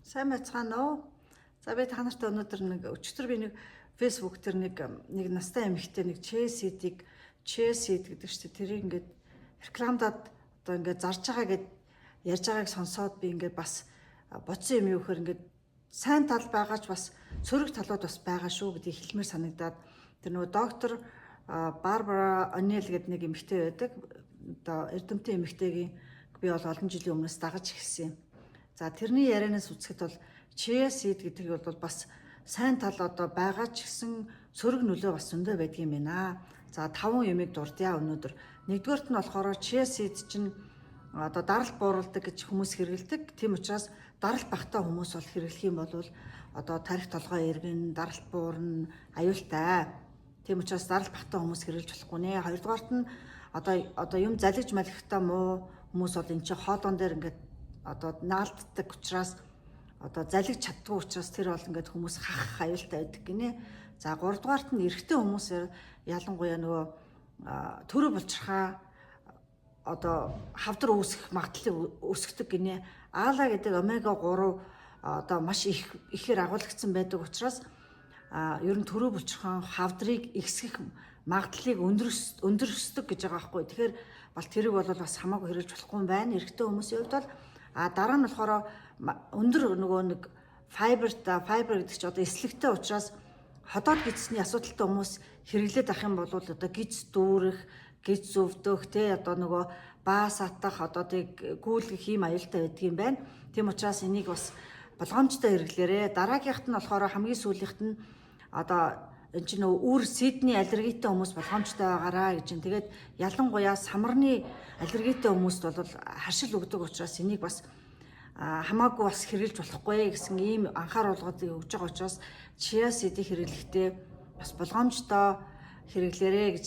Сайн байцгаана уу? За би та нартай өнөөдөр өчигдөр би Facebook дээр нэг настай эмэгтэй Chase Seed гэдэг чинь тэрийг ингээд рекламадад одоо ингээд зарж байгаа гэд ярьж байгааг сонсоод би ингээд бас бодсон юм юу гэхээр ингээд сайн тал байгаа ч бас сөрөг талууд бас байгаа шүү гэдгийг хэлмээр санагдаад тэр доктор Барбара Оннел гэдэг нэг эмэгтэй байдаг. Одоо эрдэмтэн эмэгтэйгийн би бол олон жилийн өмнөөс дагаж ирсэн юм. За тэрний ярианаас үзэхэд бол Chase Seed гэдэг бол бас сайн тал одоо байгаа ч гэсэн сөрөг нөлөө бас зөндөө байдаг юм байна. За 5 юмыг дурдъя өнөөдөр. Нэгдүгээрт нь болохоор Chase Seed чинь одоо даралт бууруулдаг гэж хүмүүс хэрэгэлдэг. Тийм учраас даралт багтаа хүмүүс бол хэрэглэх юм бол одоо тарих толгой эргэн, даралт буурна, аюултай. Тийм учраас даралт багтаа хүмүүс хэрэглэж болохгүй нэ. Хоёрдугаарт нь одоо юм залгиж малхихтаа муу хүмүүс бол энэ чинь хоолон дээр ингээд одоо наалддаг учраас одоо залгиж чаддгүй учраас тэр бол ингээд хүмүүс хах аюултай байдаг гинэ. За 3 дугаарт нь эрэгтэй хүмүүс ялангуяа нөгөө төрөө булчирхаа одоо хавдар үүсэх магадлалыг өсгдөг гинэ. Аала гэдэг омега 3 одоо маш ихээр агуулгдсан байдаг учраас ер нь төрөө булчирхаан хавдрыг ихсгэх магадлалыг өндөрсдөг гэж байгаа байхгүй. Тэгэхээр бол тэрийг бол бас хамаагүй хэрэгж болохгүй юм байна. Эрэгтэй хүмүүсийн хувьд бол дараа нь болохоор өндөр нөгөө нэг файбер гэдэг чинь одоо эслэгтэй учраас ходоод гидсний асуудалтай хүмүүс хэрэглээд авах юм бол одоо гидс дүүрэх, гидс өвдөх одоо нөгөө баас атах одоодыг гүйлгэх ийм аюултай байдаг юм байна. Тийм учраас энийг бас болгоомжтой хэрэглээрээ. Дараагийнх нь болохоор хамгийн сүүлийнх нь одоо энэ чинь нөгөө үр сидний аллергитэй хүмүүс болгоомжтой байгаараа гэж. Тэгээд ялангуяа самарны аллергитэй хүмүүст бол харшил өгдөг учраас энийг бас хамаагүй бас хэрэглэж болохгүй гэсэн ийм анхааруулгуудыг өгж байгаа учраас Chase Seed-ийг хэрэглэхдээ бас болгоомжтой хэрэглээрэй гэж